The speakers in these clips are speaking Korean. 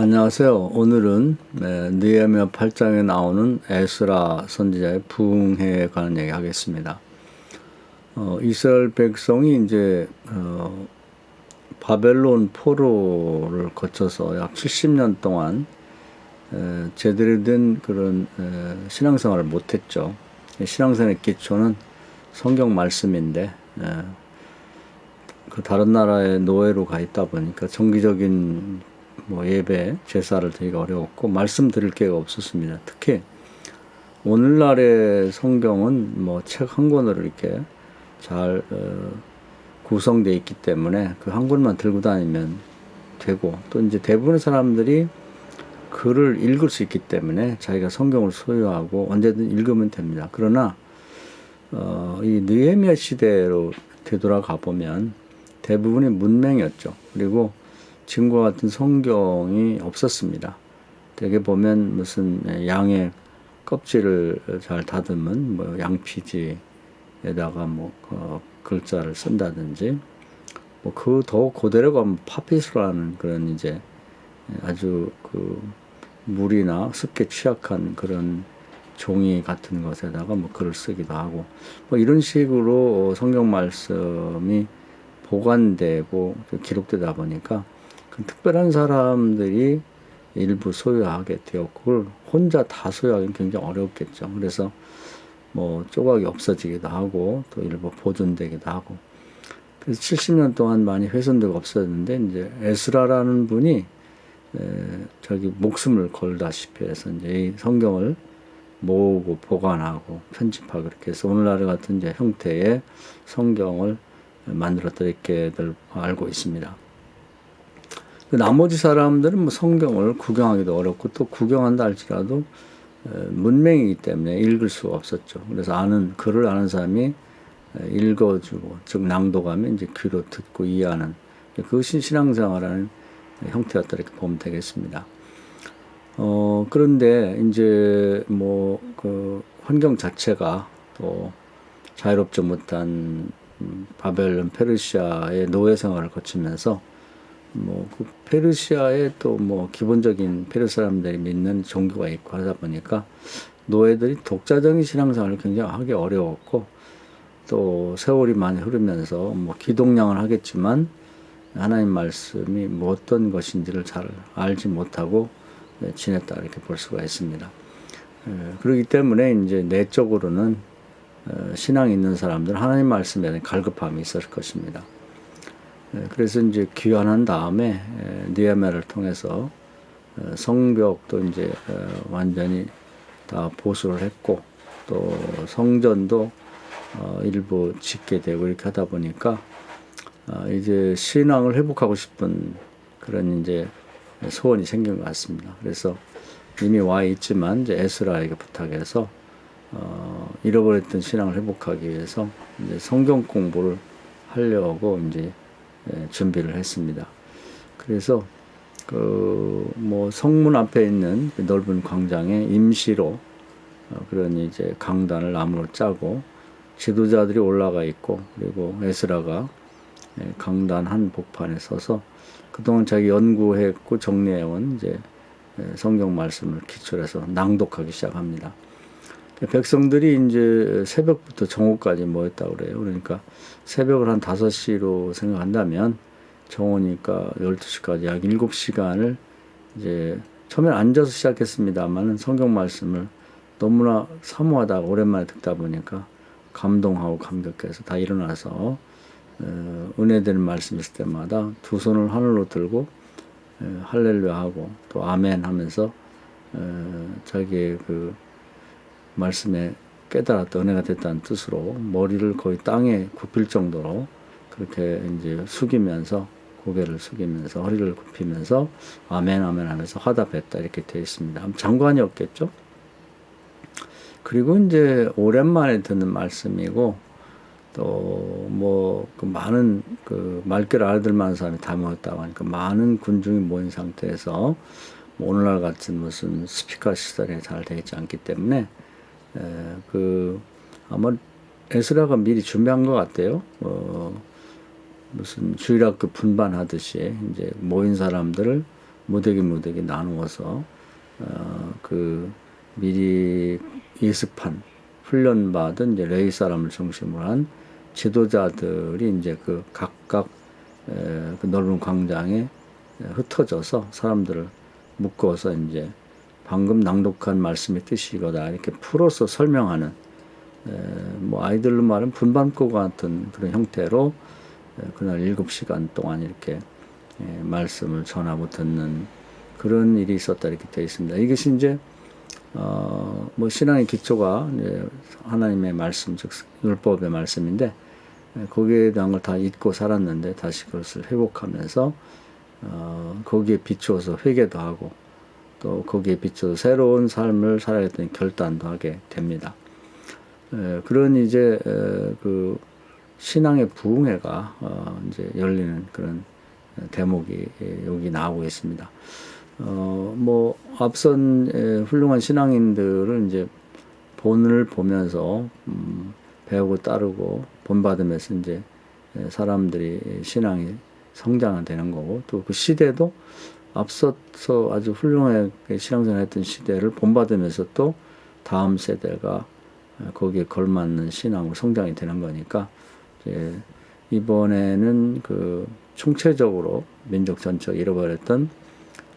안녕하세요. 오늘은 느헤미야 8장에 나오는 에스라 선지자의 부흥회에 관한 얘기 하겠습니다. 이스라엘 백성이 이제 바벨론 포로를 거쳐서 약 70년 동안 제대로 된 그런 신앙생활을 못했죠. 신앙생활의 기초는 성경 말씀인데 그 다른 나라의 노예로 가 있다 보니까 정기적인 예배, 제사를 드리기가 어려웠고 말씀 드릴 기회가 없었습니다. 특히 오늘날의 성경은 책 한 권으로 이렇게 잘 구성되어 있기 때문에 그 한 권만 들고 다니면 되고, 또 이제 대부분의 사람들이 글을 읽을 수 있기 때문에 자기가 성경을 소유하고 언제든 읽으면 됩니다. 그러나 이 느헤미야 시대로 되돌아가 보면 대부분이 문맹이었죠. 그리고 지금과 같은 성경이 없었습니다. 대개 보면 무슨 양의 껍질을 잘 다듬은 양피지에다가 글자를 쓴다든지, 그 더 고대로 가면 파피루스라는 그런 이제 아주 물이나 습기에 취약한 그런 종이 같은 것에다가 글을 쓰기도 하고, 이런 식으로 성경 말씀이 보관되고 기록되다 보니까 그 특별한 사람들이 일부 소유하게 되었고, 그걸 혼자 다 소유하기는 굉장히 어렵겠죠. 그래서 조각이 없어지기도 하고 또 일부 보존되기도 하고, 그래서 70년 동안 많이 훼손되고 없어졌는데, 이제 에스라라는 분이 자기 목숨을 걸다시피 해서 이제 이 성경을 모으고 보관하고 편집하고 그렇게 해서 오늘날 같은 이제 형태의 성경을 만들었다 이렇게들 알고 있습니다. 나머지 사람들은 성경을 구경하기도 어렵고, 또 구경한다 할지라도 문맹이기 때문에 읽을 수가 없었죠. 그래서 글을 아는 사람이 읽어주고, 즉 낭독하면 이제 귀로 듣고 이해하는, 그것이 신앙생활하는 형태였다 이렇게 보면 되겠습니다. 그런데 이제 그 환경 자체가 또 자유롭지 못한 바벨론 페르시아의 노예 생활을 거치면서 그 페르시아에 또 기본적인 페르시 사람들이 믿는 종교가 있고 하다 보니까 노예들이 독자적인 신앙생활을 굉장히 하기 어려웠고, 또 세월이 많이 흐르면서 기독량을 하겠지만 하나님 말씀이 어떤 것인지를 잘 알지 못하고 지냈다 이렇게 볼 수가 있습니다. 그렇기 때문에 이제 내적으로는 신앙이 있는 사람들은 하나님 말씀에 대한 갈급함이 있을 것입니다. 그래서 이제 귀환한 다음에 느헤미야를 통해서 성벽도 이제 완전히 다 보수를 했고, 또 성전도 일부 짓게 되고 이렇게 하다 보니까 이제 신앙을 회복하고 싶은 그런 이제 소원이 생긴 것 같습니다. 그래서 이미 와 있지만 이제 에스라에게 부탁해서 잃어버렸던 신앙을 회복하기 위해서 이제 성경 공부를 하려고 이제 준비를 했습니다. 그래서 성문 앞에 있는 넓은 광장에 임시로 그런 이제 강단을 나무로 짜고 지도자들이 올라가 있고, 그리고 에스라가 강단 한 복판에 서서 그동안 자기 연구했고 정리해온 이제 성경 말씀을 기초로 해서 낭독하기 시작합니다. 백성들이 이제 새벽부터 정오까지 모였다고 그래요. 그러니까 새벽을 한 5시로 생각한다면 정오니까 12시까지 약 7시간을 이제 처음엔 앉아서 시작했습니다만 성경 말씀을 너무나 사모하다가 오랜만에 듣다 보니까 감동하고 감격해서 다 일어나서 은혜되는 말씀 있을 때마다 두 손을 하늘로 들고 할렐루야 하고 또 아멘 하면서 자기의 그 말씀에 깨달았다, 은혜가 됐다는 뜻으로 머리를 거의 땅에 굽힐 정도로 그렇게 이제 숙이면서, 고개를 숙이면서 허리를 굽히면서 아멘 아멘 하면서 화답했다 이렇게 되어 있습니다. 장관이었겠죠. 그리고 이제 오랜만에 듣는 말씀이고, 또 그 많은 그 말귀를 알아들 만한 사람이 다 모였다고 하니까 많은 군중이 모인 상태에서 오늘날 같은 무슨 스피커 시설이 잘 되어 있지 않기 때문에 아마 에스라가 미리 준비한 것 같아요. 무슨 주일학교 분반하듯이 이제 모인 사람들을 무대기 나누어서 그 미리 예습한 훈련받은 이제 레위 사람을 중심으로 한 지도자들이 이제 그 각각 그 넓은 광장에 흩어져서 사람들을 묶어서 이제 방금 낭독한 말씀의 뜻이 이거다 이렇게 풀어서 설명하는 뭐 아이들로 말하면 분반고 같은 그런 형태로 그날 7시간 동안 이렇게 말씀을 전하고 듣는 그런 일이 있었다 이렇게 되어 있습니다. 이것이 이제 뭐 신앙의 기초가 이제 하나님의 말씀 즉 율법의 말씀인데 거기에 대한 걸 다 잊고 살았는데 다시 그것을 회복하면서 거기에 비추어서 회개도 하고 또 거기에 비추어서 새로운 삶을 살아야겠다는 결단도 하게 됩니다. 그런 이제 그 신앙의 부흥회가 이제 열리는 그런 대목이 여기 나오고 있습니다. 뭐 앞선 훌륭한 신앙인들은 이제 본을 보면서 배우고 따르고 본받으면서 이제 사람들이 신앙이 성장되는 거고 또 그 시대도 앞서서 아주 훌륭하게 신앙생활했던 시대를 본받으면서 또 다음 세대가 거기에 걸맞는 신앙으로 성장이 되는 거니까 이제 이번에는 그 총체적으로 민족 전체가 잃어버렸던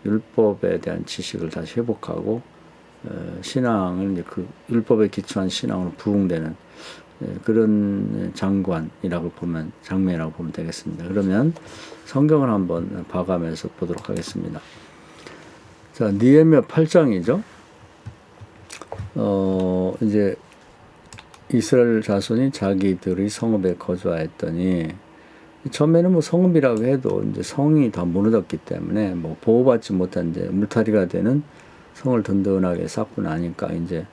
율법에 대한 지식을 다시 회복하고 신앙을 이제 그 율법에 기초한 신앙으로 부흥되는 그런 장면이라고 보면 되겠습니다. 그러면 성경을 한번 봐가면서 보도록 하겠습니다. 자, 느헤미야 8장이죠. 이제 이스라엘 자손이 자기들의 성읍에 거주하였더니 처음에는 뭐 성읍이라고 해도 이제 성이 다 무너졌기 때문에 뭐 보호받지 못한 이제 물타리가 되는 성을 든든하게 쌓고 나니까 이제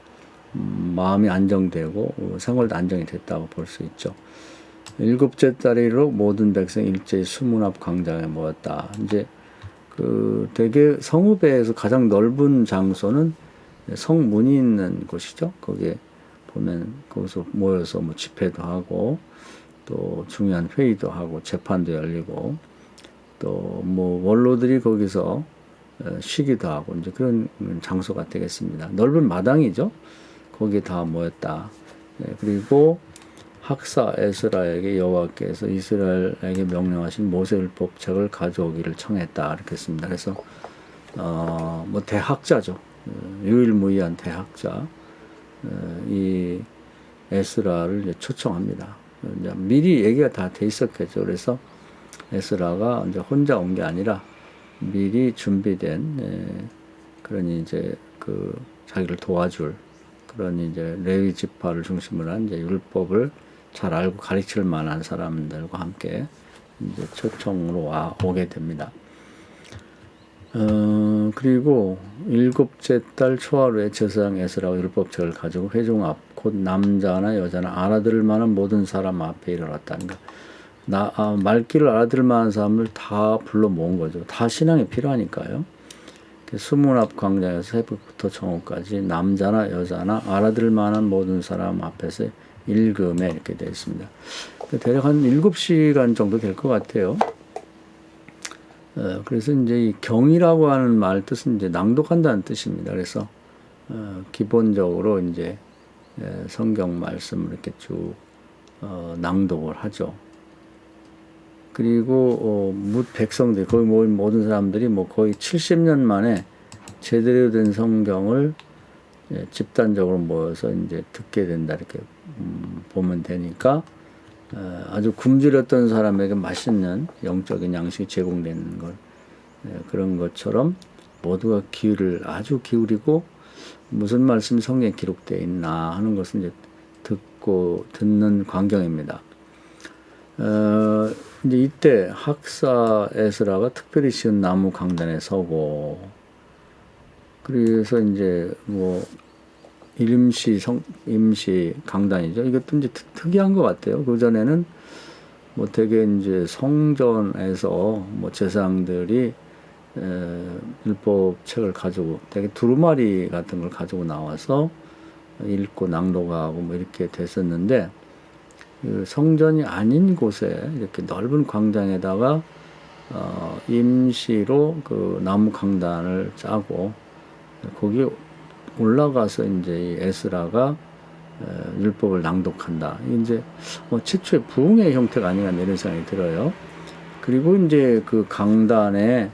마음이 안정되고 생활도 안정이 됐다고 볼 수 있죠. 7째 달이로 모든 백성 일제히 수문 앞 광장에 모였다. 이제 그 되게 성읍에서 가장 넓은 장소는 성문이 있는 곳이죠. 거기에 보면 거기서 모여서 뭐 집회도 하고 또 중요한 회의도 하고 재판도 열리고 또 뭐 원로들이 거기서 쉬기도 하고 이제 그런 장소가 되겠습니다. 넓은 마당이죠. 거기에 다 모였다. 그리고 학사 에스라에게 여호와께서 이스라엘에게 명령하신 모세율법 책을 가져오기를 청했다. 이렇게 했습니다. 그래서 뭐 대학자죠. 유일무이한 대학자 이 에스라를 이제 초청합니다. 이제 미리 얘기가 다 돼 있었겠죠. 그래서 에스라가 이제 혼자 온 게 아니라 미리 준비된 그런 이제 그 자기를 도와줄 그런 이제 레위 지파를 중심으로 한 이제 율법을 잘 알고 가르칠 만한 사람들과 함께 이제 초청으로 오게 됩니다. 그리고 7째 달 초하루에 제사장 에스라가 율법책을 가지고 회중 앞 곧 남자나 여자나 알아들을 만한 모든 사람 앞에 이르렀다는 거. 말귀를 알아들을 만한 사람을 다 불러 모은 거죠. 다 신앙이 필요하니까요. 수문 앞 광장에서 새벽부터 정오까지 남자나 여자나 알아들을 만한 모든 사람 앞에서 읽음에 이렇게 되어 있습니다. 대략 한 7시간 정도 될 것 같아요. 그래서 이제 이 경이라고 하는 말 뜻은 이제 낭독한다는 뜻입니다. 그래서 기본적으로 이제 성경 말씀을 이렇게 쭉 낭독을 하죠. 그리고 백성들 거의 모든 사람들이 뭐 거의 70년 만에 제대로 된 성경을 집단적으로 모여서 이제 듣게 된다 이렇게 보면 되니까 아주 굶주렸던 사람에게 맛있는 영적인 양식이 제공되는 것 그런 것처럼 모두가 귀를 아주 기울이고 무슨 말씀이 성경에 기록되어 있나 하는 것을 이제 듣는 광경입니다. 이제 이때 학사 에스라가 특별히 지은 나무 강단에 서고 그래서 이제 뭐 임시 강단이죠. 이것도 이제 특이한 것 같아요. 그 전에는 뭐 되게 이제 성전에서 뭐 제사장들이 율법 책을 가지고 되게 두루마리 같은 걸 가지고 나와서 읽고 낭독하고 뭐 이렇게 됐었는데 그 성전이 아닌 곳에 이렇게 넓은 광장에다가 임시로 그 나무 강단을 짜고 거기 올라가서 이제 이 에스라가 율법을 낭독한다. 이제 최초의 부흥의 형태가 아닌가 이런 생각이 들어요. 그리고 이제 그 강단에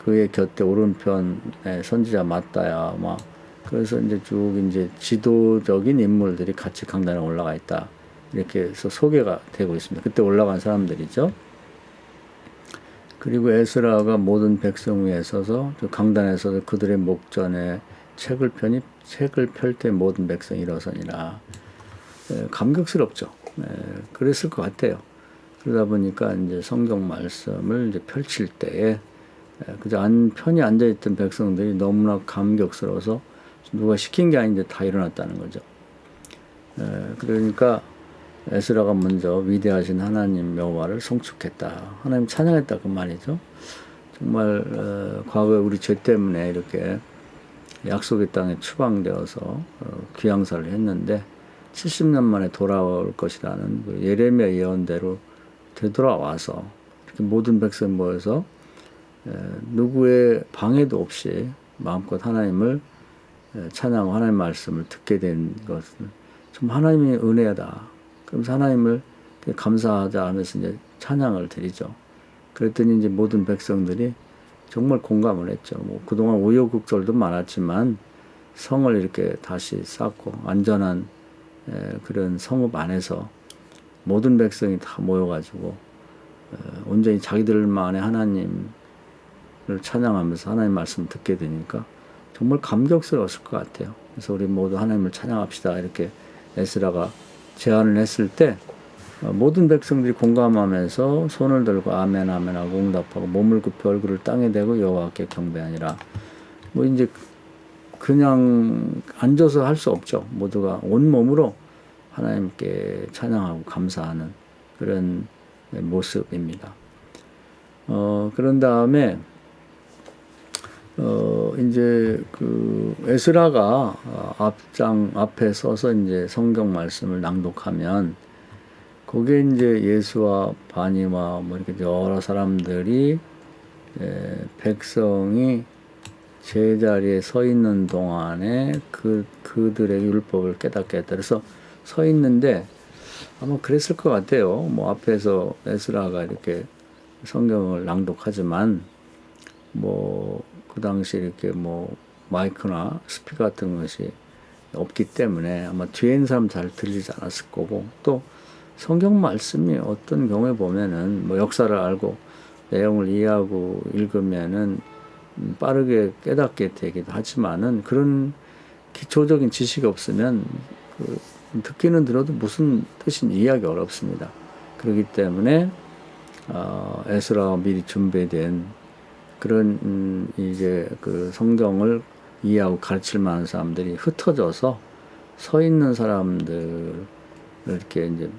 그의 곁에 오른편에 선지자 마따야 막 그래서 이제 쭉 이제 지도적인 인물들이 같이 강단에 올라가 있다. 이렇게 해서 소개가 되고 있습니다. 그때 올라간 사람들이죠. 그리고 에스라가 모든 백성 위에 서서 강단에 서서 그들의 목전에 책을 펼 때 모든 백성이 일어서니라. 감격스럽죠. 그랬을 것 같아요. 그러다 보니까 이제 성경 말씀을 이제 펼칠 때에 그저 편히 앉아있던 백성들이 너무나 감격스러워서 누가 시킨 게 아닌데 다 일어났다는 거죠. 그러니까 에스라가 먼저 위대하신 하나님 여호와를 송축했다. 하나님 찬양했다 그 말이죠. 정말 과거에 우리 죄 때문에 이렇게 약속의 땅에 추방되어서 귀양사를 했는데 70년 만에 돌아올 것이라는 그 예레미야 예언대로 되돌아와서 이렇게 모든 백성 모여서 누구의 방해도 없이 마음껏 하나님을 찬양하고 하나님 말씀을 듣게 된 것은 좀 하나님의 은혜다. 그러면서 하나님을 감사하자 하면서 이제 찬양을 드리죠. 그랬더니 이제 모든 백성들이 정말 공감을 했죠. 그동안 우여곡절도 많았지만 성을 이렇게 다시 쌓고 안전한 그런 성읍 안에서 모든 백성이 다 모여가지고 온전히 자기들만의 하나님을 찬양하면서 하나님 말씀 듣게 되니까 정말 감격스러웠을 것 같아요. 그래서 우리 모두 하나님을 찬양합시다 이렇게 에스라가 제안을 했을 때 모든 백성들이 공감하면서 손을 들고 아멘 아멘 하고 응답하고 몸을 굽혀 얼굴을 땅에 대고 여호와께 경배하니라. 이제 그냥 앉아서 할 수 없죠. 모두가 온몸으로 하나님께 찬양하고 감사하는 그런 모습입니다. 그런 다음에 이제 그 에스라가 앞에 서서 이제 성경 말씀을 낭독하면 거기에 이제 예수와 바니와 이렇게 여러 사람들이 백성이 제자리에 서 있는 동안에 그들의 율법을 깨닫게 했다. 그래서 서 있는데 아마 그랬을 것 같아요. 앞에서 에스라가 이렇게 성경을 낭독하지만 그 당시 이렇게 마이크나 스피커 같은 것이 없기 때문에 아마 뒤에 있는 사람 잘 들리지 않았을 거고 또 성경 말씀이 어떤 경우에 보면은 역사를 알고 내용을 이해하고 읽으면은 빠르게 깨닫게 되기도 하지만은 그런 기초적인 지식이 없으면 듣기는 들어도 무슨 뜻인지 이해하기 어렵습니다. 그렇기 때문에 에스라가 미리 준비된 그런 이제 그 성경을 이해하고 가르칠 만한 사람들이 흩어져서 서 있는 사람들 이렇게 이제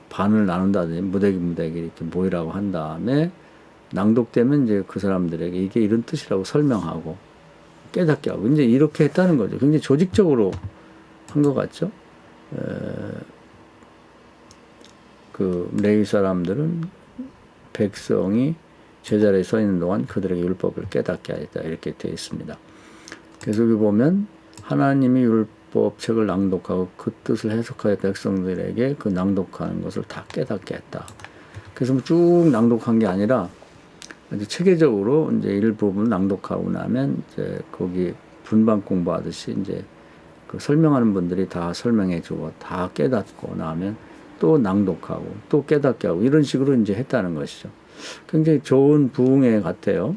반을 나눈다든지 무대기 이렇게 모이라고 한 다음에 낭독되면 이제 그 사람들에게 이게 이런 뜻이라고 설명하고 깨닫게 하고 이제 이렇게 했다는 거죠. 굉장히 조직적으로 한 것 같죠. 그 레위 사람들은 백성이 제자리에 서 있는 동안 그들에게 율법을 깨닫게 하였다 이렇게 되어 있습니다. 그래서 여기 보면 하나님이 율법 책을 낭독하고 그 뜻을 해석하여 백성들에게 그 낭독하는 것을 다 깨닫게 했다. 그래서 쭉 낭독한 게 아니라 이제 체계적으로 이제 일부분 낭독하고 나면 이제 거기 분반 공부하듯이 이제 그 설명하는 분들이 다 설명해주고 다 깨닫고 나면 또 낭독하고 또 깨닫게 하고 이런 식으로 이제 했다는 것이죠. 굉장히 좋은 부흥회 같아요.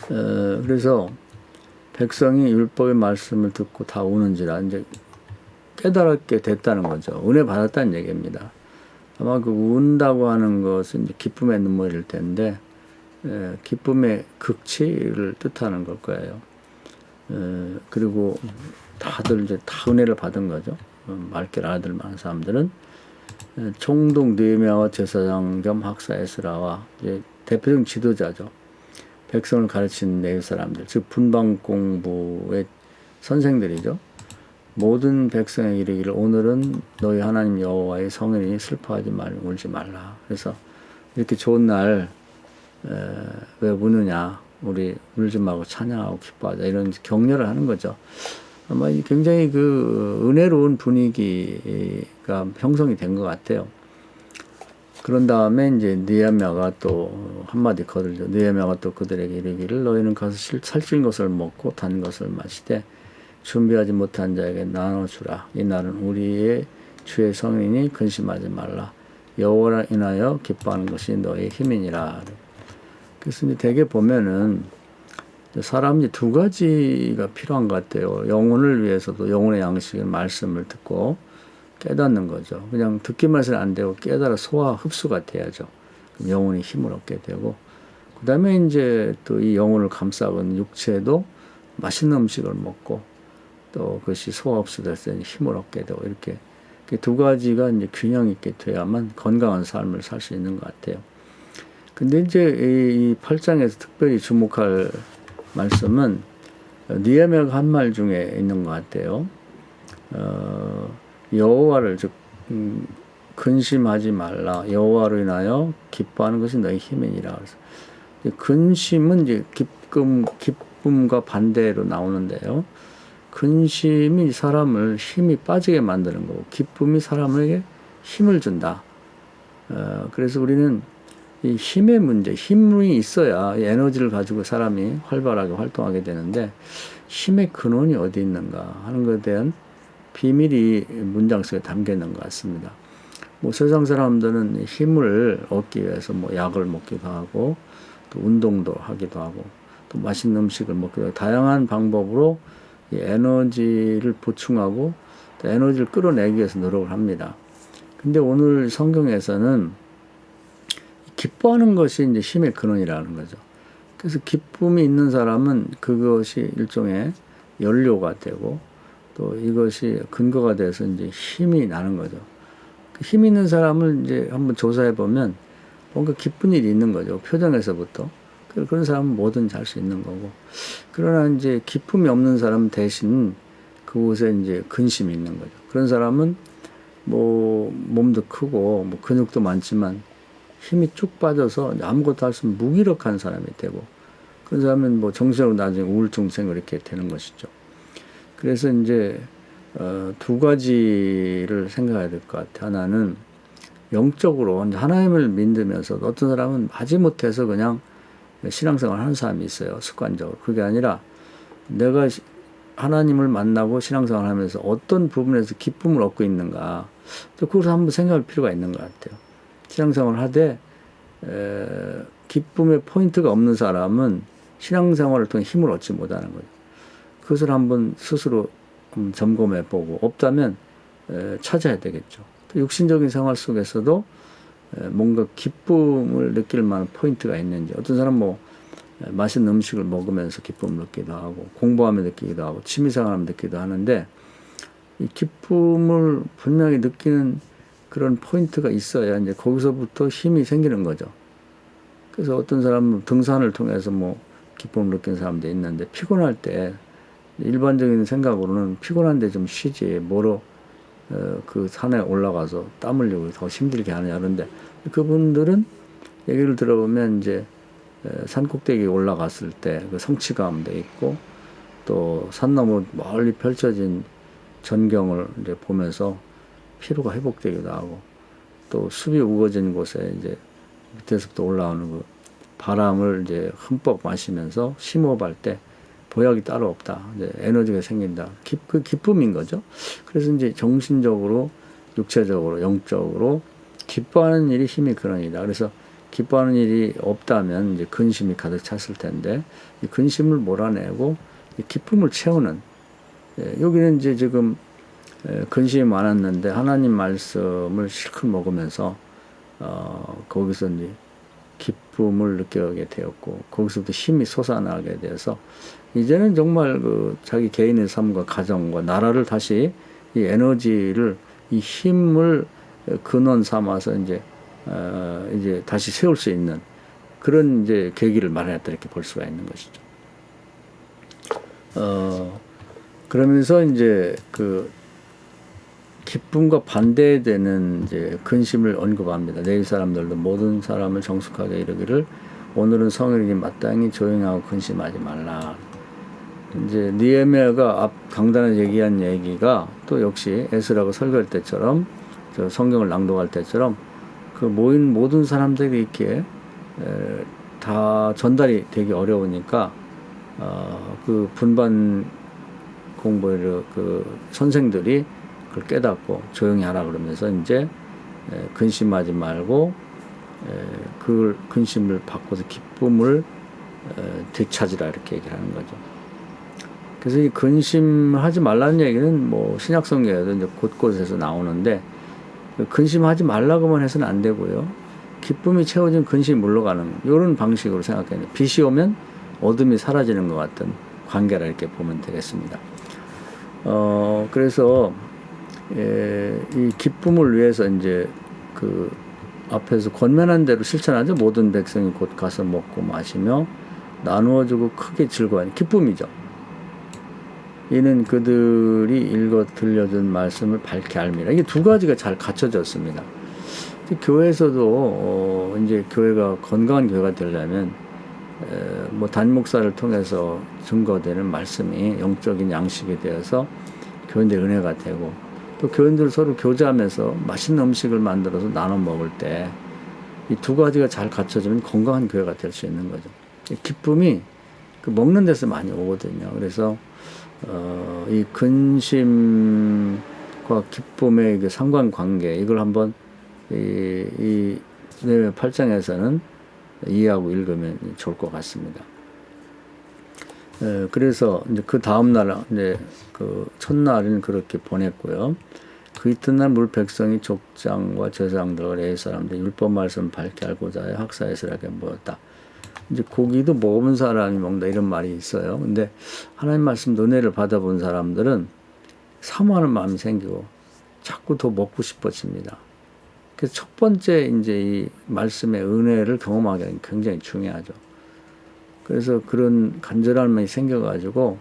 그래서 백성이 율법의 말씀을 듣고 다 우는지라 이제 깨달게 됐다는 거죠. 은혜 받았다는 얘기입니다. 아마 그 운다고 하는 것은 이제 기쁨의 눈물일 텐데 기쁨의 극치를 뜻하는 걸 거예요. 그리고 다들 이제 다 은혜를 받은 거죠. 맑게 알아들 만한 사람들은 총독 느헤미야와 제사장 겸 학사 에스라와 이제 대표적인 지도자죠. 백성을 가르친 레위 사람들, 즉 분방 공부의 선생들이죠. 모든 백성에게 이르기를 오늘은 너희 하나님 여호와의 성인이니 슬퍼하지 말고 울지 말라. 그래서 이렇게 좋은 날 왜 우느냐, 우리 울지 말고 찬양하고 기뻐하자, 이런 격려를 하는 거죠. 아마 굉장히 그 은혜로운 분위기가 형성이 된 것 같아요. 그런 다음에 이제 느헤미야가 또 한마디 거들죠. 느헤미야가 또 그들에게 이르기를 너희는 가서 살찐 것을 먹고 단 것을 마시되 준비하지 못한 자에게 나눠주라. 이 날은 우리의 주의 성인이 근심하지 말라. 여호와라 인하여 기뻐하는 것이 너의 힘이니라. 그래서 이제 대개 보면은 사람이 두 가지가 필요한 것 같아요. 영혼을 위해서도 영혼의 양식의 말씀을 듣고 깨닫는 거죠. 그냥 듣기만 해서는 안 되고 깨달아 소화 흡수가 돼야죠. 그럼 영혼이 힘을 얻게 되고, 그 다음에 이제 또 이 영혼을 감싸는 육체도 맛있는 음식을 먹고 또 그것이 소화 흡수돼서 힘을 얻게 되고, 이렇게 두 가지가 이제 균형 있게 돼야만 건강한 삶을 살 수 있는 것 같아요. 근데 이제 이 8장에서 특별히 주목할 말씀은 느헤미야가 한 말 중에 있는 것 같아요. 여호와를 즉 근심하지 말라. 여호와로 인하여 기뻐하는 것이 너희 힘이니라. 그래서 근심은 이제 기쁨과 반대로 나오는데요. 근심이 사람을 힘이 빠지게 만드는 거고, 기쁨이 사람에게 힘을 준다. 그래서 우리는 이 힘의 문제, 힘이 있어야 에너지를 가지고 사람이 활발하게 활동하게 되는데, 힘의 근원이 어디 있는가 하는 것에 대한 비밀이 문장 속에 담겨 있는 것 같습니다. 뭐 세상 사람들은 힘을 얻기 위해서 뭐 약을 먹기도 하고, 또 운동도 하기도 하고, 또 맛있는 음식을 먹기도 하고, 다양한 방법으로 이 에너지를 보충하고 또 에너지를 끌어내기 위해서 노력을 합니다. 근데 오늘 성경에서는 기뻐하는 것이 이제 힘의 근원이라는 거죠. 그래서 기쁨이 있는 사람은 그것이 일종의 연료가 되고, 또 이것이 근거가 돼서 이제 힘이 나는 거죠. 힘 있는 사람을 이제 한번 조사해 보면 뭔가 기쁜 일이 있는 거죠. 표정에서부터. 그런 사람은 뭐든 잘 수 있는 거고. 그러나 이제 기쁨이 없는 사람 대신 그곳에 이제 근심이 있는 거죠. 그런 사람은 뭐 몸도 크고 뭐 근육도 많지만 힘이 쭉 빠져서 아무것도 할 수 없는 무기력한 사람이 되고, 그런 사람은 뭐 정신적으로 나중에 우울증 생기고 이렇게 되는 것이죠. 그래서 이제 두 가지를 생각해야 될 것 같아요. 하나는 영적으로 하나님을 믿으면서, 어떤 사람은 마지못해서 그냥 신앙생활 하는 사람이 있어요. 습관적으로. 그게 아니라 내가 하나님을 만나고 신앙생활 하면서 어떤 부분에서 기쁨을 얻고 있는가, 또 그걸 한번 생각할 필요가 있는 것 같아요. 신앙생활을 하되 기쁨의 포인트가 없는 사람은 신앙생활을 통해 힘을 얻지 못하는 거죠. 그것을 한번 스스로 점검해보고, 없다면 찾아야 되겠죠. 또 육신적인 생활 속에서도 뭔가 기쁨을 느낄 만한 포인트가 있는지, 어떤 사람 뭐 맛있는 음식을 먹으면서 기쁨을 느끼기도 하고, 공부하며 느끼기도 하고, 취미생활하며 느끼기도 하는데, 이 기쁨을 분명히 느끼는 그런 포인트가 있어야 이제 거기서부터 힘이 생기는 거죠. 그래서 어떤 사람은 등산을 통해서 뭐 기쁨을 느끼는 사람도 있는데, 피곤할 때 일반적인 생각으로는 피곤한데 좀 쉬지, 뭐로 그 산에 올라가서 땀 흘리고 더 힘들게 하느냐, 그런데 그분들은 얘기를 들어보면 이제 산 꼭대기에 올라갔을 때 그 성취감도 있고, 또 산 너머 멀리 펼쳐진 전경을 이제 보면서 피로가 회복되기도 하고, 또 숲이 우거진 곳에 이제 밑에서부터 올라오는 그 바람을 이제 흠뻑 마시면서 심호흡할 때 보약이 따로 없다. 이제 에너지가 생긴다. 그 기쁨인 거죠. 그래서 이제 정신적으로, 육체적으로, 영적으로 기뻐하는 일이 힘의 근원이다. 그래서 기뻐하는 일이 없다면 이제 근심이 가득 찼을 텐데, 이 근심을 몰아내고 이 기쁨을 채우는, 여기는 이제 지금 근심이 많았는데 하나님 말씀을 실컷 먹으면서 거기서 이제 기쁨을 느끼게 되었고, 거기서부터 힘이 솟아나게 돼서 이제는 정말 그 자기 개인의 삶과 가정과 나라를 다시 이 에너지를, 이 힘을 근원 삼아서 이제 다시 세울 수 있는 그런 이제 계기를 마련했다, 이렇게 볼 수가 있는 것이죠. 그러면서 이제 그 기쁨과 반대되는 이제 근심을 언급합니다. 내일 사람들도 모든 사람을 정숙하게 이르기를 오늘은 성일이니 마땅히 조용하고 근심하지 말라. 이제 느헤미야가 앞 강단에 얘기한 얘기가 또 역시 에스라가 설교할 때처럼 저 성경을 낭독할 때처럼 그 모인 모든 사람들이 이렇게 다 전달이 되기 어려우니까 그 분반 공부를 그 선생들이 그걸 깨닫고 조용히 하라 그러면서 이제 근심하지 말고 그 근심을 바꿔서 기쁨을 되찾으라 이렇게 얘기를 하는 거죠. 그래서 이 근심하지 말라는 얘기는 뭐 신약성경에도 이제 곳곳에서 나오는데 근심하지 말라고만 해서는 안 되고요. 기쁨이 채워진 근심이 물러가는 이런 방식으로 생각해야 돼요. 빛이 오면 어둠이 사라지는 것 같은 관계라 이렇게 보면 되겠습니다. 그래서 이 기쁨을 위해서 이제 그 앞에서 권면한 대로 실천하죠. 모든 백성이 곧 가서 먹고 마시며 나누어주고 크게 즐거워하는 기쁨이죠. 이는 그들이 읽어 들려준 말씀을 밝게 알미라. 이게 두 가지가 잘 갖춰졌습니다. 교회에서도 이제 교회가 건강한 교회가 되려면 뭐 단목사를 통해서 증거되는 말씀이 영적인 양식이 되어서 교인들의 은혜가 되고 또 교인들 서로 교제하면서 맛있는 음식을 만들어서 나눠 먹을 때 이 두 가지가 잘 갖춰지면 건강한 교회가 될 수 있는 거죠. 기쁨이 그 먹는 데서 많이 오거든요. 그래서 이 근심과 기쁨의 그 상관관계 이걸 한번 이 느헤미야 8장에서는 이해하고 읽으면 좋을 것 같습니다. 그래서 이제 그 다음 날 이제 그 첫날은 그렇게 보냈고요. 그 이튿날 물 백성이 족장과 제사장들과 레위 사람들 율법 말씀 밝게 알고자 하여 학사 에스라에게 모였다. 이제 고기도 먹은 사람이 먹는다 이런 말이 있어요. 근데 하나님 말씀 은혜를 받아본 사람들은 사모하는 마음이 생기고 자꾸 더 먹고 싶어집니다. 그래서 첫 번째 이제 이 말씀의 은혜를 경험하기 하는 굉장히 중요하죠. 그래서 그런 간절한 마음이 생겨가지고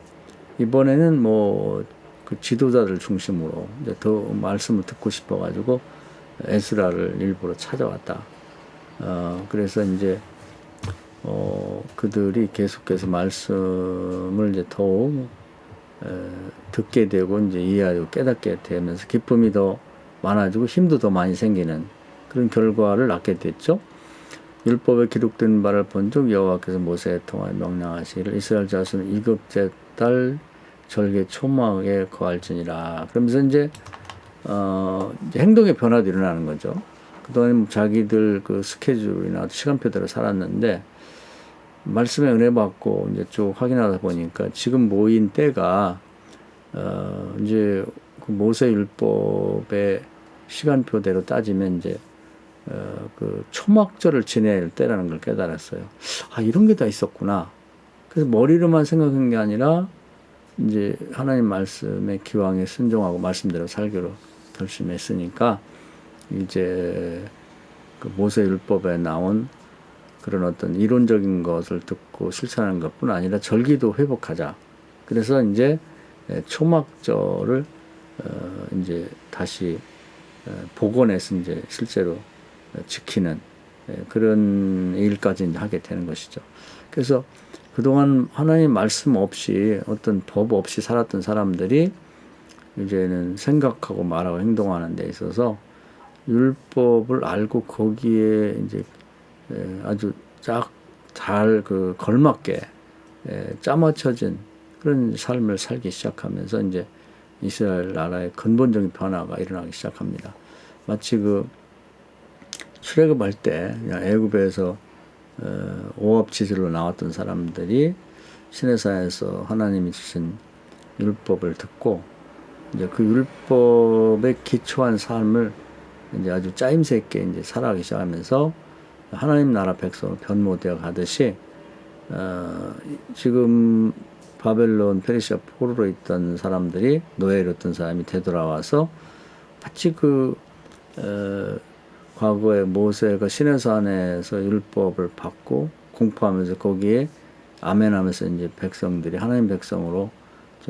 이번에는 뭐 그 지도자들 중심으로 이제 더 말씀을 듣고 싶어가지고 에스라를 일부러 찾아왔다. 그래서 이제 그들이 계속해서 말씀을 이제 더욱 듣게 되고 이제 이해하고 깨닫게 되면서 기쁨이 더 많아지고 힘도 더 많이 생기는 그런 결과를 낳게 됐죠. 율법에 기록된 바를 본즉 여호와께서 모세에 통하여 명령하시기를 이스라엘 자손은 이굽제 딸 절개 초막에 거할지니라. 그러면서 이제 행동의 변화도 일어나는 거죠. 그동안 자기들 그 스케줄이나 시간표대로 살았는데 말씀에 은혜 받고 이제 쭉 확인하다 보니까 지금 모인 때가 이제 그 모세 율법의 시간표대로 따지면 이제 그 초막절을 지낼 때라는 걸 깨달았어요. 아, 이런 게 다 있었구나. 그래서 머리로만 생각한 게 아니라 이제 하나님 말씀에 기왕에 순종하고 말씀대로 살기로 결심했으니까 이제 그 모세 율법에 나온 그런 어떤 이론적인 것을 듣고 실천하는 것뿐 아니라 절기도 회복하자. 그래서 이제 초막절을 이제 다시 복원해서 이제 실제로 지키는 그런 일까지 하게 되는 것이죠. 그래서 그동안 하나님 말씀 없이 어떤 법 없이 살았던 사람들이 이제는 생각하고 말하고 행동하는 데 있어서 율법을 알고 거기에 이제 아주 잘 그 걸맞게 짜맞춰진 그런 삶을 살기 시작하면서 이제 이스라엘 나라의 근본적인 변화가 일어나기 시작합니다. 마치 그 출애굽할 때 애굽에서 오합지졸로 나왔던 사람들이 시내산에서 하나님이 주신 율법을 듣고 이제 그 율법에 기초한 삶을 이제 아주 짜임새 있게 이제 살아가기 시작하면서 하나님 나라 백성으로 변모되어 가듯이 지금 바벨론 페르시아 포로로 있던 사람들이 노예로 있던 사람이 되돌아와서 마치 그 과거에 모세가 시내산에서 율법을 받고 공포하면서 거기에 아멘하면서 이제 백성들이 하나님 백성으로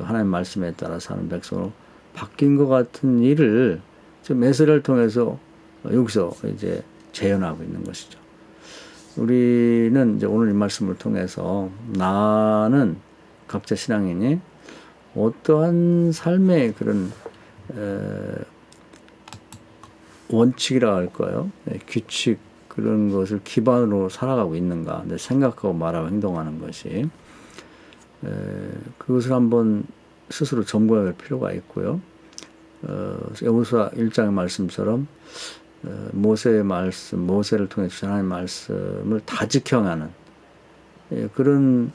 하나님 말씀에 따라 사는 백성으로 바뀐 것 같은 일을 지금 에스라를 통해서 여기서 이제 재현하고 있는 것이죠. 우리는 이제 오늘 이 말씀을 통해서 나는 각자 신앙인이 어떠한 삶의 그런 원칙이라 할까요? 규칙 그런 것을 기반으로 살아가고 있는가? 생각하고 말하고 행동하는 것이 그것을 한번 스스로 점검할 필요가 있고요. 여호수아 1장의 말씀처럼 모세의 말씀, 모세를 통해 주신 하나님의 말씀을 다 지켜가는 그런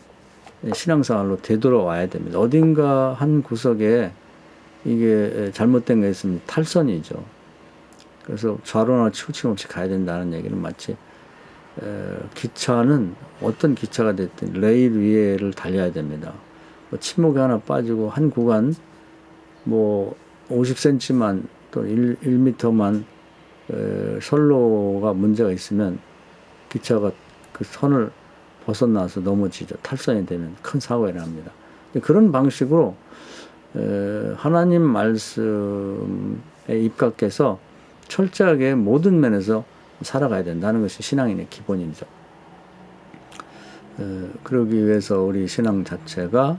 신앙생활로 되돌아와야 됩니다. 어딘가 한 구석에 이게 잘못된 게 있으면 탈선이죠. 그래서 좌로나 치우침 없이 가야 된다는 얘기는 마치 기차는 어떤 기차가 됐든 레일 위에를 달려야 됩니다. 뭐 침목이 하나 빠지고 한 구간 뭐 50cm만 또는 1m만 선로가 문제가 있으면 기차가 그 선을 벗어나서 넘어지죠. 탈선이 되면 큰 사고가 일어납니다. 그런 방식으로 하나님 말씀에 입각해서 철저하게 모든 면에서 살아가야 된다는 것이 신앙인의 기본이죠. 그러기 위해서 우리 신앙 자체가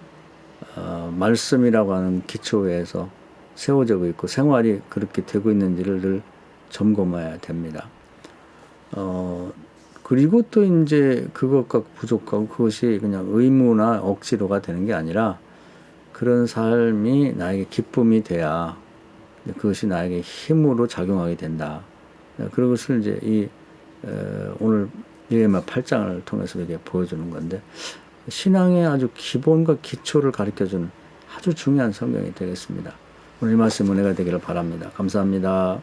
말씀이라고 하는 기초에서 세워지고 있고 생활이 그렇게 되고 있는지를 늘 점검해야 됩니다. 그리고 또 이제 그것과 부족하고 그것이 그냥 의무나 억지로가 되는 게 아니라 그런 삶이 나에게 기쁨이 돼야 그것이 나에게 힘으로 작용하게 된다. 그런 것을 이제 오늘 예레미야 8장을 통해서 이렇게 보여주는 건데 신앙의 아주 기본과 기초를 가르쳐주는 아주 중요한 성경이 되겠습니다. 오늘 이 말씀 은혜가 되기를 바랍니다. 감사합니다.